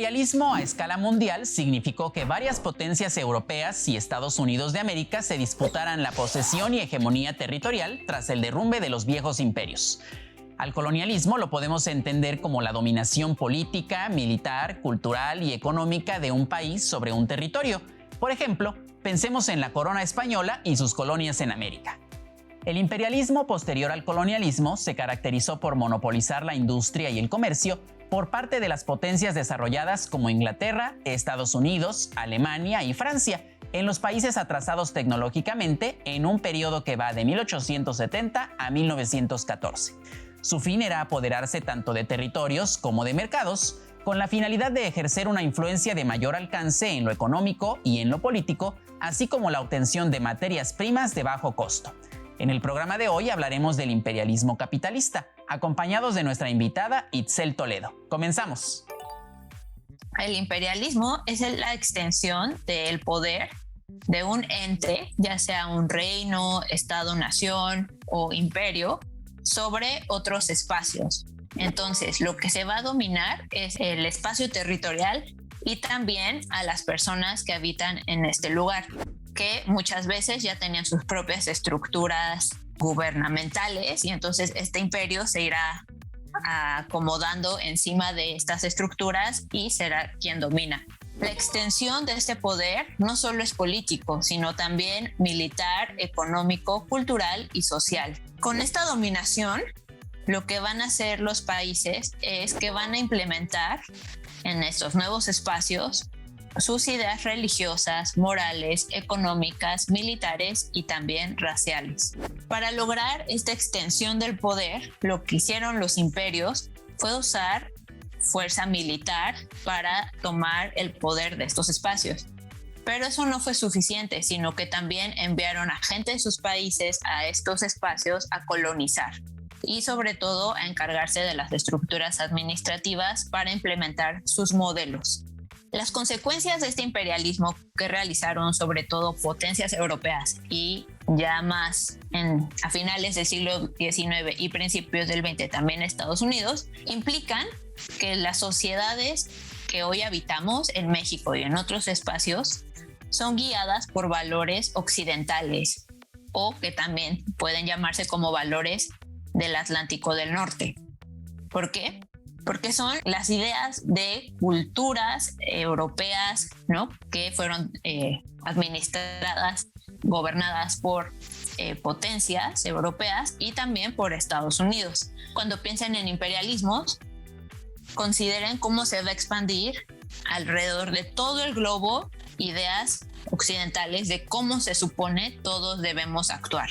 imperialismo a escala mundial significó que varias potencias europeas y Estados Unidos de América se disputaran la posesión y hegemonía territorial tras el derrumbe de los viejos imperios. Al colonialismo lo podemos entender como la dominación política, militar, cultural y económica de un país sobre un territorio. Por ejemplo, pensemos en la corona española y sus colonias en América. El imperialismo posterior al colonialismo se caracterizó por monopolizar la industria y el comercio por parte de las potencias desarrolladas como Inglaterra, Estados Unidos, Alemania y Francia, en los países atrasados tecnológicamente en un periodo que va de 1870 a 1914. Su fin era apoderarse tanto de territorios como de mercados, con la finalidad de ejercer una influencia de mayor alcance en lo económico y en lo político, así como la obtención de materias primas de bajo costo. En el programa de hoy hablaremos del imperialismo capitalista, acompañados de nuestra invitada Itzel Toledo. Comenzamos. El imperialismo es la extensión del poder de un ente, ya sea un reino, estado-nación o imperio, sobre otros espacios. Entonces, lo que se va a dominar es el espacio territorial y también a las personas que habitan en este lugar, que muchas veces ya tenían sus propias estructuras gubernamentales y entonces este imperio se irá acomodando encima de estas estructuras y será quien domina. La extensión de este poder no solo es político, sino también militar, económico, cultural y social. Con esta dominación, lo que van a hacer los países es que van a implementar en estos nuevos espacios sus ideas religiosas, morales, económicas, militares y también raciales. Para lograr esta extensión del poder, lo que hicieron los imperios fue usar fuerza militar para tomar el poder de estos espacios. Pero eso no fue suficiente, sino que también enviaron a gente de sus países a estos espacios a colonizar y sobre todo a encargarse de las estructuras administrativas para implementar sus modelos. Las consecuencias de este imperialismo que realizaron sobre todo potencias europeas y ya más a finales del siglo XIX y principios del XX también Estados Unidos, implican que las sociedades que hoy habitamos en México y en otros espacios son guiadas por valores occidentales o que también pueden llamarse como valores del Atlántico del Norte. ¿Por qué? Porque son las ideas de culturas europeas, ¿no? Que fueron administradas, gobernadas por potencias europeas y también por Estados Unidos. Cuando piensen en imperialismos, consideren cómo se va a expandir alrededor de todo el globo ideas occidentales de cómo se supone todos debemos actuar.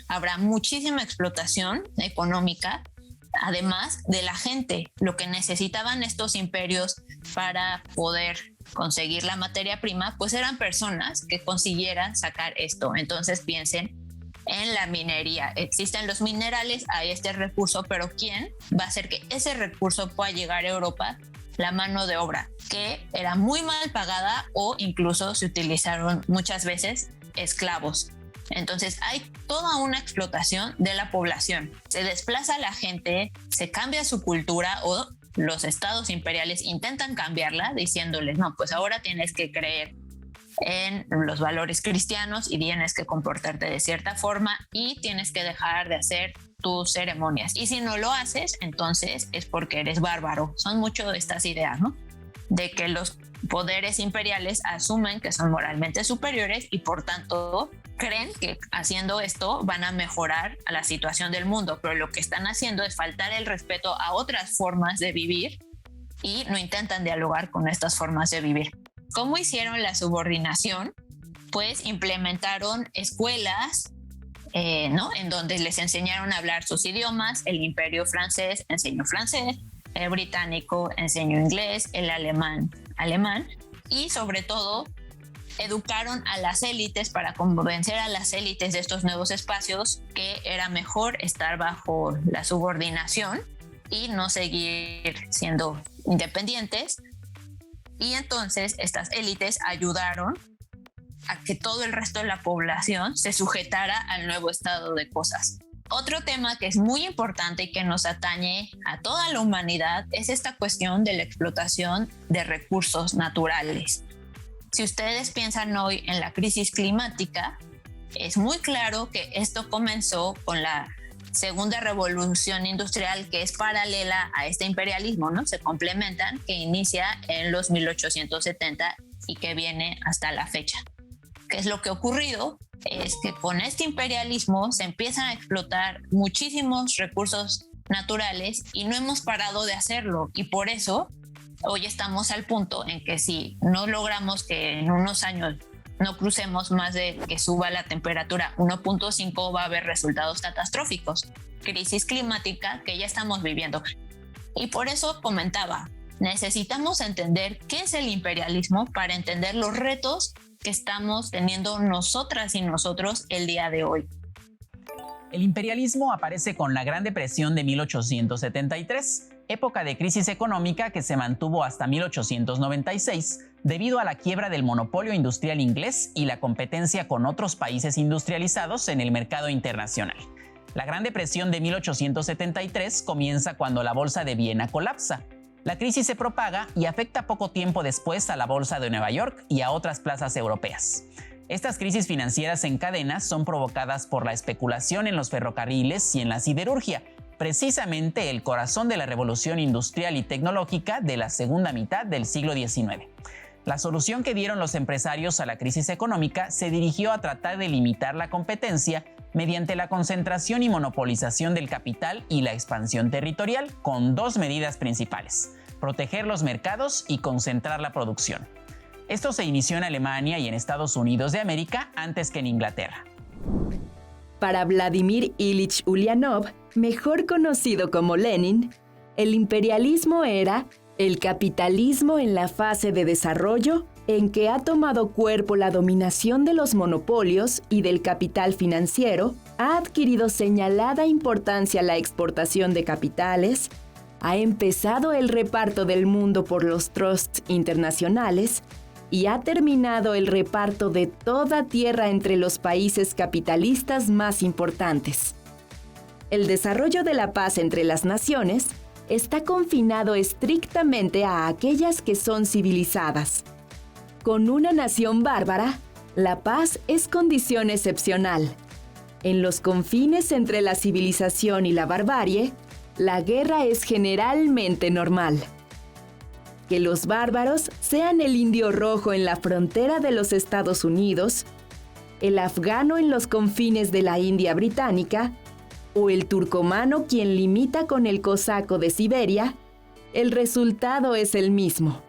Habrá muchísima explotación económica, además de la gente. Lo que necesitaban estos imperios para poder conseguir la materia prima, pues eran personas que consiguieran sacar esto. Entonces piensen en la minería. Existen los minerales, hay este recurso, pero ¿quién va a hacer que ese recurso pueda llegar a Europa? La mano de obra, que era muy mal pagada o incluso se utilizaron muchas veces esclavos. Entonces hay toda una explotación de la población. Se desplaza la gente, se cambia su cultura o los estados imperiales intentan cambiarla diciéndoles, no, pues ahora tienes que creer en los valores cristianos y tienes que comportarte de cierta forma y tienes que dejar de hacer tus ceremonias. Y si no lo haces, entonces es porque eres bárbaro. Son mucho de estas ideas, ¿no? De que los poderes imperiales asumen que son moralmente superiores y por tanto creen que haciendo esto van a mejorar a la situación del mundo, pero lo que están haciendo es faltar el respeto a otras formas de vivir y no intentan dialogar con estas formas de vivir. ¿Cómo hicieron la subordinación? Pues implementaron escuelas, ¿no? En donde les enseñaron a hablar sus idiomas. El imperio francés enseñó francés, el británico enseñó inglés, el alemán y sobre todo educaron a las élites para convencer a las élites de estos nuevos espacios que era mejor estar bajo la subordinación y no seguir siendo independientes. Y entonces estas élites ayudaron a que todo el resto de la población se sujetara al nuevo estado de cosas. Otro tema que es muy importante y que nos atañe a toda la humanidad es esta cuestión de la explotación de recursos naturales. Si ustedes piensan hoy en la crisis climática, es muy claro que esto comenzó con la segunda revolución industrial, que es paralela a este imperialismo, ¿no? Se complementan, que inicia en los 1870 y que viene hasta la fecha. ¿Qué es lo que ha ocurrido? Es que con este imperialismo se empiezan a explotar muchísimos recursos naturales y no hemos parado de hacerlo, y por eso hoy estamos al punto en que si no logramos que en unos años no crucemos más de que suba la temperatura 1.5, va a haber resultados catastróficos, crisis climática que ya estamos viviendo. Y por eso comentaba, necesitamos entender qué es el imperialismo para entender los retos que estamos teniendo nosotras y nosotros el día de hoy. El imperialismo aparece con la Gran Depresión de 1873, época de crisis económica que se mantuvo hasta 1896 debido a la quiebra del monopolio industrial inglés y la competencia con otros países industrializados en el mercado internacional. La Gran Depresión de 1873 comienza cuando la Bolsa de Viena colapsa. La crisis se propaga y afecta poco tiempo después a la Bolsa de Nueva York y a otras plazas europeas. Estas crisis financieras en cadena son provocadas por la especulación en los ferrocarriles y en la siderurgia, precisamente el corazón de la revolución industrial y tecnológica de la segunda mitad del siglo XIX. La solución que dieron los empresarios a la crisis económica se dirigió a tratar de limitar la competencia mediante la concentración y monopolización del capital y la expansión territorial, con dos medidas principales: proteger los mercados y concentrar la producción. Esto se inició en Alemania y en Estados Unidos de América antes que en Inglaterra. Para Vladimir Ilich Ulyanov, mejor conocido como Lenin, el imperialismo era el capitalismo en la fase de desarrollo en que ha tomado cuerpo la dominación de los monopolios y del capital financiero, ha adquirido señalada importancia la exportación de capitales, ha empezado el reparto del mundo por los trusts internacionales y ha terminado el reparto de toda tierra entre los países capitalistas más importantes. El desarrollo de la paz entre las naciones está confinado estrictamente a aquellas que son civilizadas. Con una nación bárbara, la paz es condición excepcional. En los confines entre la civilización y la barbarie, la guerra es generalmente normal. Que los bárbaros sean el indio rojo en la frontera de los Estados Unidos, el afgano en los confines de la India británica, o el turcomano quien limita con el cosaco de Siberia, el resultado es el mismo.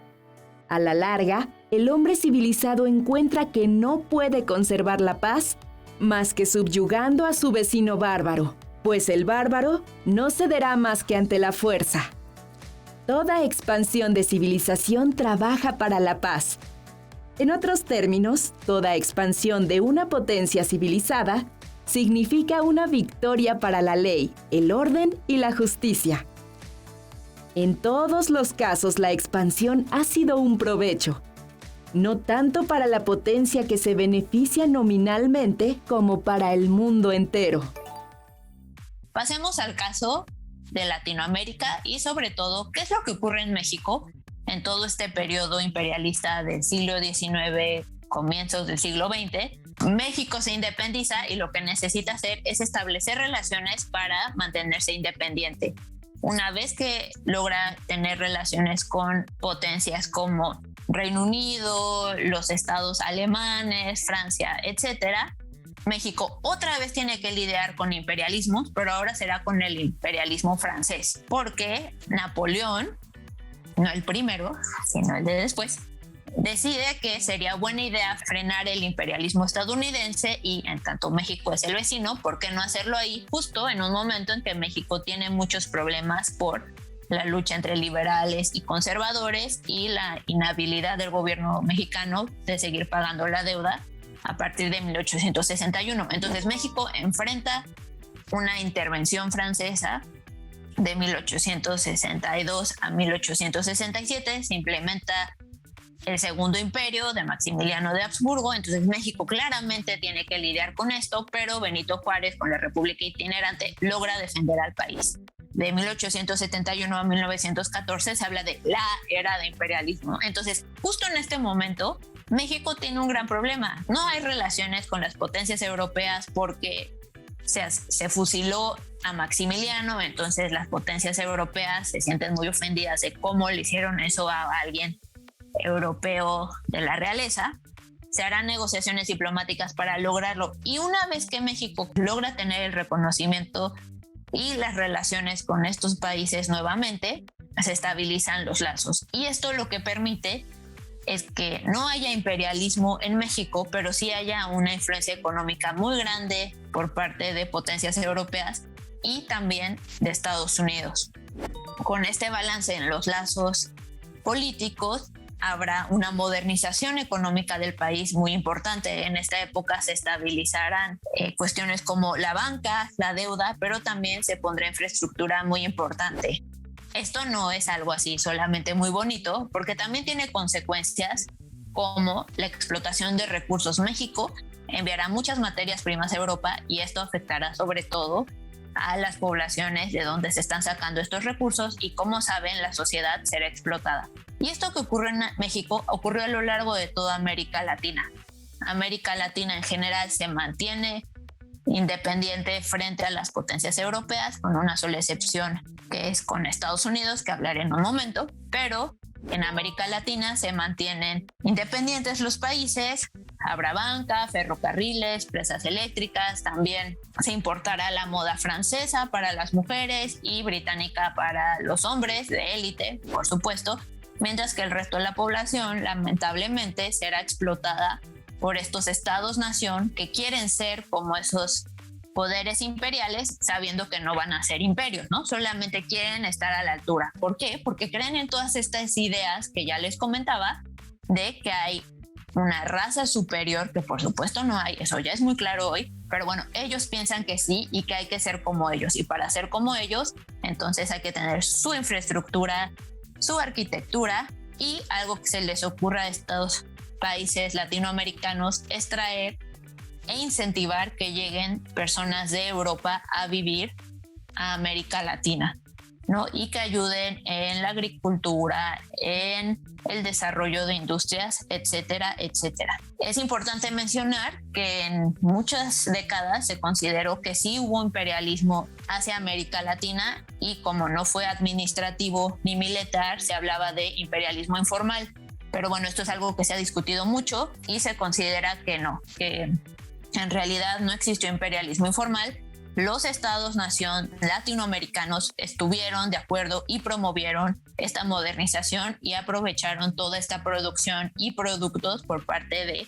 A la larga, el hombre civilizado encuentra que no puede conservar la paz más que subyugando a su vecino bárbaro, pues el bárbaro no cederá más que ante la fuerza. Toda expansión de civilización trabaja para la paz. En otros términos, toda expansión de una potencia civilizada significa una victoria para la ley, el orden y la justicia. En todos los casos, la expansión ha sido un provecho, no tanto para la potencia que se beneficia nominalmente como para el mundo entero. Pasemos al caso de Latinoamérica y sobre todo, ¿qué es lo que ocurre en México en todo este periodo imperialista del siglo XIX, comienzos del siglo XX? México se independiza y lo que necesita hacer es establecer relaciones para mantenerse independiente. Una vez que logra tener relaciones con potencias como Reino Unido, los estados alemanes, Francia, etcétera, México otra vez tiene que lidiar con imperialismos, pero ahora será con el imperialismo francés, porque Napoleón, no el primero, sino el de después, decide que sería buena idea frenar el imperialismo estadounidense y en tanto México es el vecino, ¿por qué no hacerlo ahí? Justo en un momento en que México tiene muchos problemas por la lucha entre liberales y conservadores y la inhabilidad del gobierno mexicano de seguir pagando la deuda a partir de 1861. Entonces México enfrenta una intervención francesa de 1862 a 1867, se implementa el segundo imperio de Maximiliano de Habsburgo. Entonces México claramente tiene que lidiar con esto, pero Benito Juárez, con la República itinerante, logra defender al país. De 1871 a 1914 se habla de la era de imperialismo. Entonces, justo en este momento, México tiene un gran problema. No hay relaciones con las potencias europeas porque se fusiló a Maximiliano, entonces las potencias europeas se sienten muy ofendidas de cómo le hicieron eso a alguien europeo de la realeza. Se harán negociaciones diplomáticas para lograrlo, y una vez que México logra tener el reconocimiento y las relaciones con estos países nuevamente, se estabilizan los lazos. Y esto lo que permite es que no haya imperialismo en México, pero sí haya una influencia económica muy grande por parte de potencias europeas y también de Estados Unidos. Con este balance en los lazos políticos, habrá una modernización económica del país muy importante. En esta época se estabilizarán cuestiones como la banca, la deuda, pero también se pondrá infraestructura muy importante. Esto no es algo así solamente muy bonito, porque también tiene consecuencias como la explotación de recursos. México enviará muchas materias primas a Europa y esto afectará sobre todo a las poblaciones de donde se están sacando estos recursos, y como saben, la sociedad será explotada. Y esto que ocurre en México ocurrió a lo largo de toda América Latina. América Latina en general se mantiene independiente frente a las potencias europeas, con una sola excepción, que es con Estados Unidos, que hablaré en un momento, pero en América Latina se mantienen independientes los países. Habrá banca, ferrocarriles, presas eléctricas, también se importará la moda francesa para las mujeres y británica para los hombres de élite, por supuesto, mientras que el resto de la población lamentablemente será explotada por estos estados-nación que quieren ser como esos poderes imperiales, sabiendo que no van a ser imperios, ¿no? Solamente quieren estar a la altura. ¿Por qué? Porque creen en todas estas ideas que ya les comentaba, de que hay una raza superior, que por supuesto no hay, eso ya es muy claro hoy, pero bueno, ellos piensan que sí y que hay que ser como ellos, y para ser como ellos, entonces hay que tener su infraestructura, su arquitectura, y algo que se les ocurra a estos países latinoamericanos es traer e incentivar que lleguen personas de Europa a vivir a América Latina, ¿no? Y que ayuden en la agricultura, en el desarrollo de industrias, etcétera, etcétera. Es importante mencionar que en muchas décadas se consideró que sí hubo imperialismo hacia América Latina, y como no fue administrativo ni militar, se hablaba de imperialismo informal. Pero bueno, esto es algo que se ha discutido mucho y se considera que no, que en realidad no existió imperialismo informal. Los estados-nación latinoamericanos estuvieron de acuerdo y promovieron esta modernización y aprovecharon toda esta producción y productos por parte de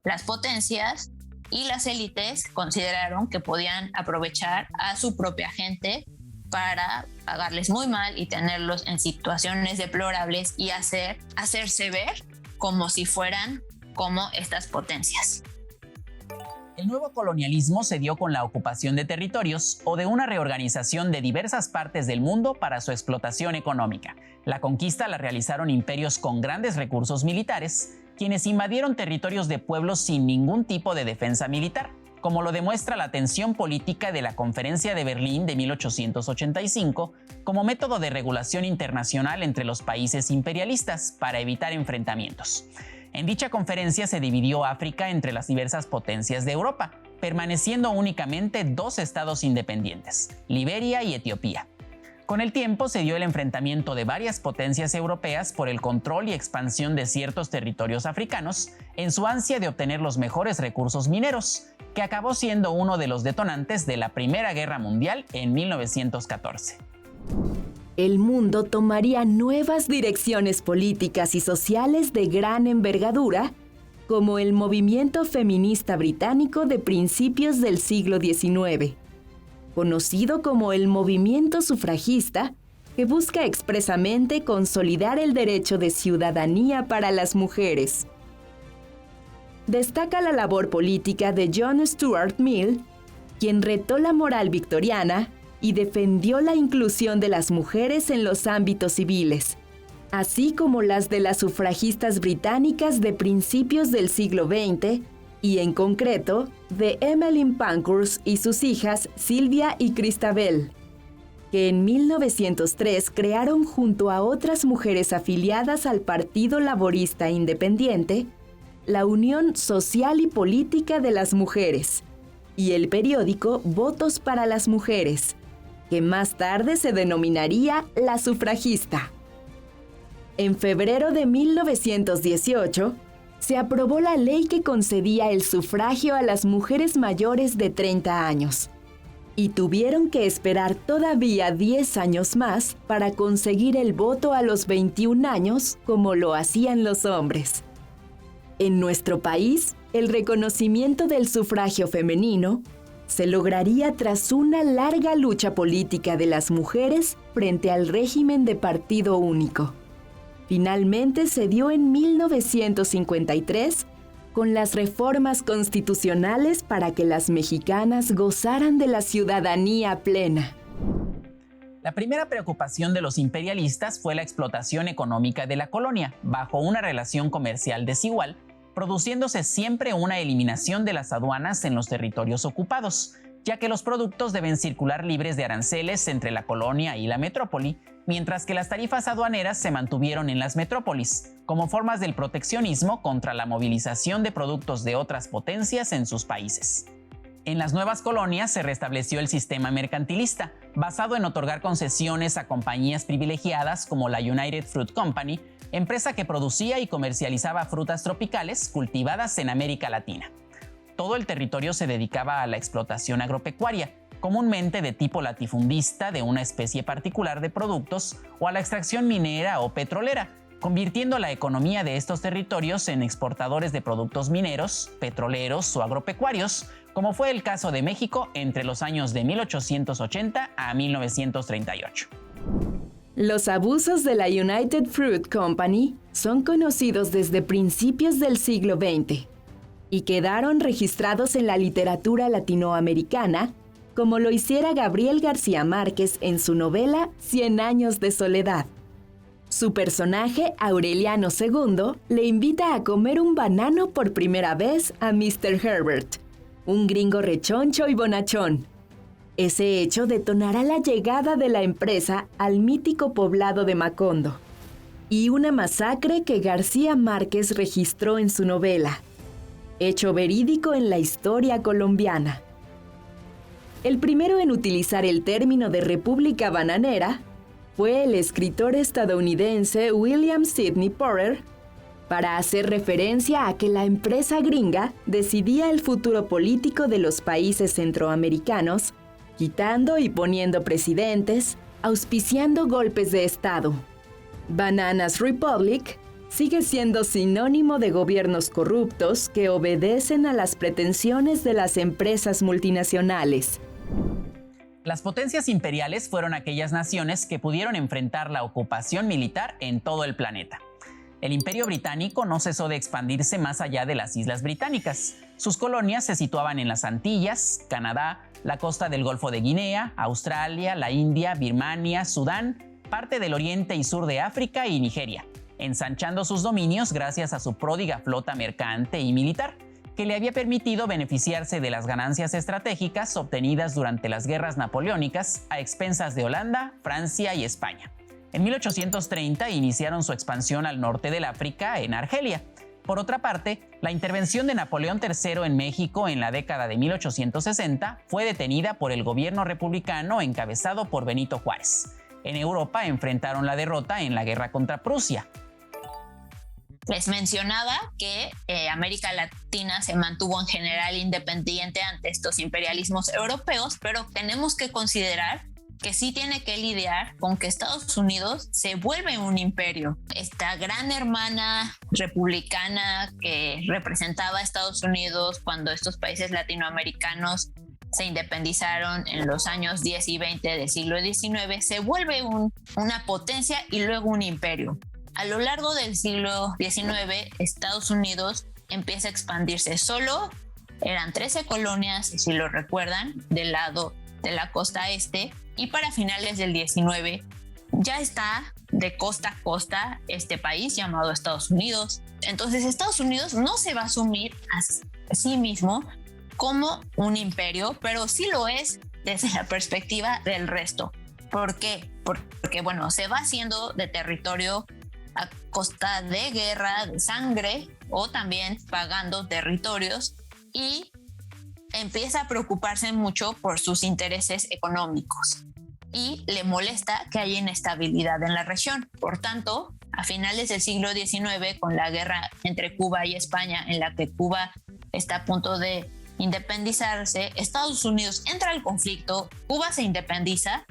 las potencias, y las élites consideraron que podían aprovechar a su propia gente para pagarles muy mal y tenerlos en situaciones deplorables y hacerse ver como si fueran como estas potencias. El nuevo colonialismo se dio con la ocupación de territorios o de una reorganización de diversas partes del mundo para su explotación económica. La conquista la realizaron imperios con grandes recursos militares, quienes invadieron territorios de pueblos sin ningún tipo de defensa militar, como lo demuestra la tensión política de la Conferencia de Berlín de 1885 como método de regulación internacional entre los países imperialistas para evitar enfrentamientos. En dicha conferencia se dividió África entre las diversas potencias de Europa, permaneciendo únicamente dos estados independientes, Liberia y Etiopía. Con el tiempo se dio el enfrentamiento de varias potencias europeas por el control y expansión de ciertos territorios africanos en su ansia de obtener los mejores recursos mineros, que acabó siendo uno de los detonantes de la Primera Guerra Mundial en 1914. El mundo tomaría nuevas direcciones políticas y sociales de gran envergadura, como el movimiento feminista británico de principios del siglo XIX, conocido como el movimiento sufragista, que busca expresamente consolidar el derecho de ciudadanía para las mujeres. Destaca la labor política de John Stuart Mill, quien retó la moral victoriana y defendió la inclusión de las mujeres en los ámbitos civiles, así como las de las sufragistas británicas de principios del siglo XX y, en concreto, de Emmeline Pankhurst y sus hijas Sylvia y Christabel, que en 1903 crearon junto a otras mujeres afiliadas al Partido Laborista Independiente la Unión Social y Política de las Mujeres y el periódico Votos para las Mujeres, que más tarde se denominaría La Sufragista. En febrero de 1918, se aprobó la ley que concedía el sufragio a las mujeres mayores de 30 años, y tuvieron que esperar todavía 10 años más para conseguir el voto a los 21 años, como lo hacían los hombres. En nuestro país, el reconocimiento del sufragio femenino se lograría tras una larga lucha política de las mujeres frente al régimen de partido único. Finalmente se dio en 1953 con las reformas constitucionales para que las mexicanas gozaran de la ciudadanía plena. La primera preocupación de los imperialistas fue la explotación económica de la colonia, bajo una relación comercial desigual, produciéndose siempre una eliminación de las aduanas en los territorios ocupados, ya que los productos deben circular libres de aranceles entre la colonia y la metrópoli, mientras que las tarifas aduaneras se mantuvieron en las metrópolis, como formas del proteccionismo contra la movilización de productos de otras potencias en sus países. En las nuevas colonias se restableció el sistema mercantilista, basado en otorgar concesiones a compañías privilegiadas como la United Fruit Company, empresa que producía y comercializaba frutas tropicales cultivadas en América Latina. Todo el territorio se dedicaba a la explotación agropecuaria, comúnmente de tipo latifundista de una especie particular de productos, o a la extracción minera o petrolera, convirtiendo la economía de estos territorios en exportadores de productos mineros, petroleros o agropecuarios, como fue el caso de México entre los años de 1880 a 1938. Los abusos de la United Fruit Company son conocidos desde principios del siglo XX y quedaron registrados en la literatura latinoamericana, como lo hiciera Gabriel García Márquez en su novela 100 años de soledad. Su personaje, Aureliano II, le invita a comer un banano por primera vez a Mr. Herbert, un gringo rechoncho y bonachón. Ese hecho detonará la llegada de la empresa al mítico poblado de Macondo y una masacre que García Márquez registró en su novela, hecho verídico en la historia colombiana. El primero en utilizar el término de república bananera fue el escritor estadounidense William Sidney Porter, para hacer referencia a que la empresa gringa decidía el futuro político de los países centroamericanos, quitando y poniendo presidentes, auspiciando golpes de Estado. Bananas Republic sigue siendo sinónimo de gobiernos corruptos que obedecen a las pretensiones de las empresas multinacionales. Las potencias imperiales fueron aquellas naciones que pudieron enfrentar la ocupación militar en todo el planeta. El Imperio Británico no cesó de expandirse más allá de las Islas Británicas. Sus colonias se situaban en las Antillas, Canadá, la costa del Golfo de Guinea, Australia, la India, Birmania, Sudán, parte del oriente y sur de África y Nigeria, ensanchando sus dominios gracias a su pródiga flota mercante y militar, que le había permitido beneficiarse de las ganancias estratégicas obtenidas durante las guerras napoleónicas a expensas de Holanda, Francia y España. En 1830 iniciaron su expansión al norte del África, en Argelia. Por otra parte, la intervención de Napoleón III en México en la década de 1860 fue detenida por el gobierno republicano encabezado por Benito Juárez. En Europa enfrentaron la derrota en la guerra contra Prusia. Les mencionaba que América Latina se mantuvo en general independiente ante estos imperialismos europeos, pero tenemos que considerar que sí tiene que lidiar con que Estados Unidos se vuelve un imperio. Esta gran hermana republicana que representaba a Estados Unidos cuando estos países latinoamericanos se independizaron en los años 10 y 20 del siglo XIX, se vuelve una potencia y luego un imperio. A lo largo del siglo XIX, Estados Unidos empieza a expandirse. Solo eran 13 colonias, si lo recuerdan, del lado de la costa este, y para finales del XIX ya está de costa a costa este país llamado Estados Unidos. Entonces Estados Unidos no se va a asumir a sí mismo como un imperio, pero sí lo es desde la perspectiva del resto. ¿Por qué? Porque bueno, se va haciendo de territorio a costa de guerra, de sangre, o también pagando territorios, y empieza a preocuparse mucho por sus intereses económicos y le molesta que haya inestabilidad en la región. Por tanto, a finales del siglo XIX, con la guerra entre Cuba y España, en la que Cuba está a punto de independizarse, Estados Unidos entra al conflicto, Cuba se independiza,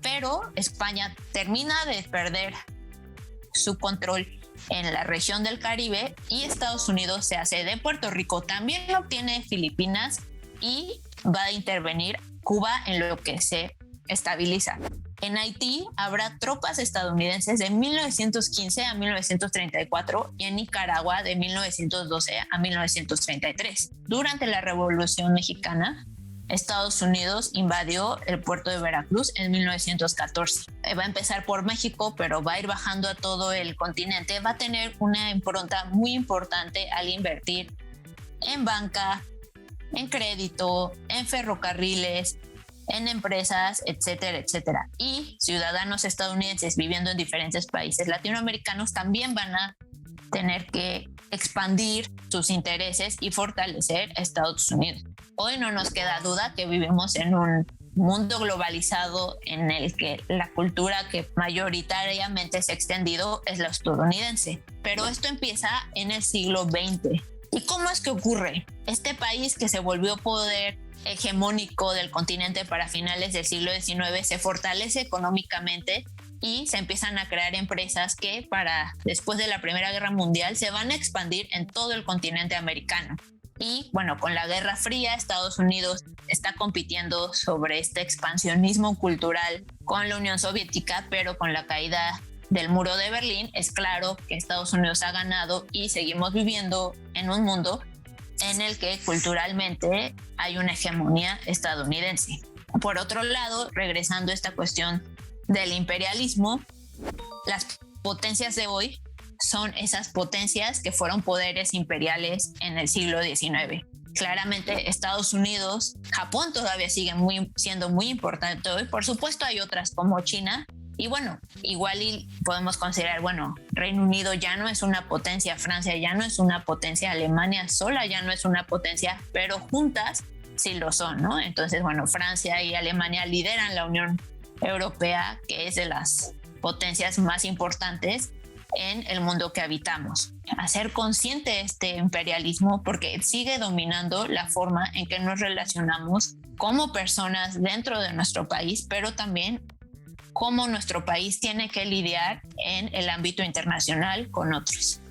pero España termina de perder su control en la región del Caribe y Estados Unidos se hace de Puerto Rico, también obtiene Filipinas y va a intervenir Cuba en lo que se estabiliza. En Haití habrá tropas estadounidenses de 1915 a 1934 y en Nicaragua de 1912 a 1933. Durante la Revolución Mexicana, Estados Unidos invadió el puerto de Veracruz en 1914. Va a empezar por México, pero va a ir bajando a todo el continente. Va a tener una impronta muy importante al invertir en banca, en crédito, en ferrocarriles, en empresas, etcétera, etcétera. Y ciudadanos estadounidenses viviendo en diferentes países latinoamericanos también van a tener que expandir sus intereses y fortalecer a Estados Unidos. Hoy no nos queda duda que vivimos en un mundo globalizado en el que la cultura que mayoritariamente se ha extendido es la estadounidense. Pero esto empieza en el siglo XX. ¿Y cómo es que ocurre? Este país que se volvió poder hegemónico del continente para finales del siglo XIX se fortalece económicamente y se empiezan a crear empresas que después de la Primera Guerra Mundial se van a expandir en todo el continente americano. Y bueno, con la Guerra Fría, Estados Unidos está compitiendo sobre este expansionismo cultural con la Unión Soviética, pero con la caída del muro de Berlín es claro que Estados Unidos ha ganado y seguimos viviendo en un mundo en el que culturalmente hay una hegemonía estadounidense. Por otro lado, regresando a esta cuestión del imperialismo, las potencias de hoy son esas potencias que fueron poderes imperiales en el siglo XIX. Claramente Estados Unidos, Japón todavía sigue siendo muy importante hoy. Por supuesto hay otras como China. Y bueno, igual podemos considerar, Reino Unido ya no es una potencia, Francia ya no es una potencia, Alemania sola ya no es una potencia, pero juntas sí lo son, ¿no? Entonces, Francia y Alemania lideran la Unión Europea, que es de las potencias más importantes en el mundo que habitamos. Hacer consciente este imperialismo porque sigue dominando la forma en que nos relacionamos como personas dentro de nuestro país, pero también cómo nuestro país tiene que lidiar en el ámbito internacional con otros.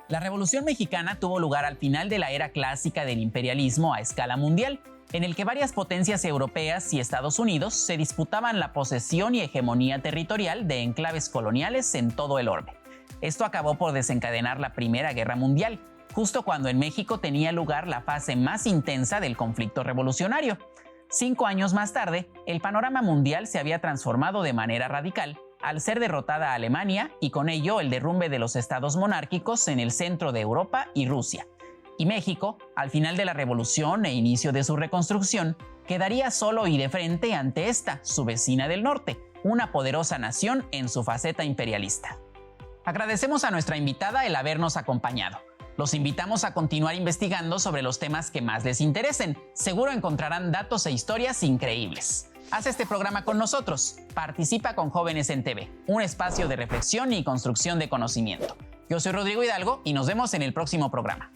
La Revolución Mexicana tuvo lugar al final de la era clásica del imperialismo a escala mundial, en el que varias potencias europeas y Estados Unidos se disputaban la posesión y hegemonía territorial de enclaves coloniales en todo el orbe. Esto acabó por desencadenar la Primera Guerra Mundial, justo cuando en México tenía lugar la fase más intensa del conflicto revolucionario. 5 años más tarde, el panorama mundial se había transformado de manera radical al ser derrotada Alemania y con ello el derrumbe de los estados monárquicos en el centro de Europa y Rusia. Y México, al final de la revolución e inicio de su reconstrucción, quedaría solo y de frente ante esta, su vecina del norte, una poderosa nación en su faceta imperialista. Agradecemos a nuestra invitada el habernos acompañado. Los invitamos a continuar investigando sobre los temas que más les interesen. Seguro encontrarán datos e historias increíbles. Haz este programa con nosotros. Participa con Jóvenes en TV, un espacio de reflexión y construcción de conocimiento. Yo soy Rodrigo Hidalgo y nos vemos en el próximo programa.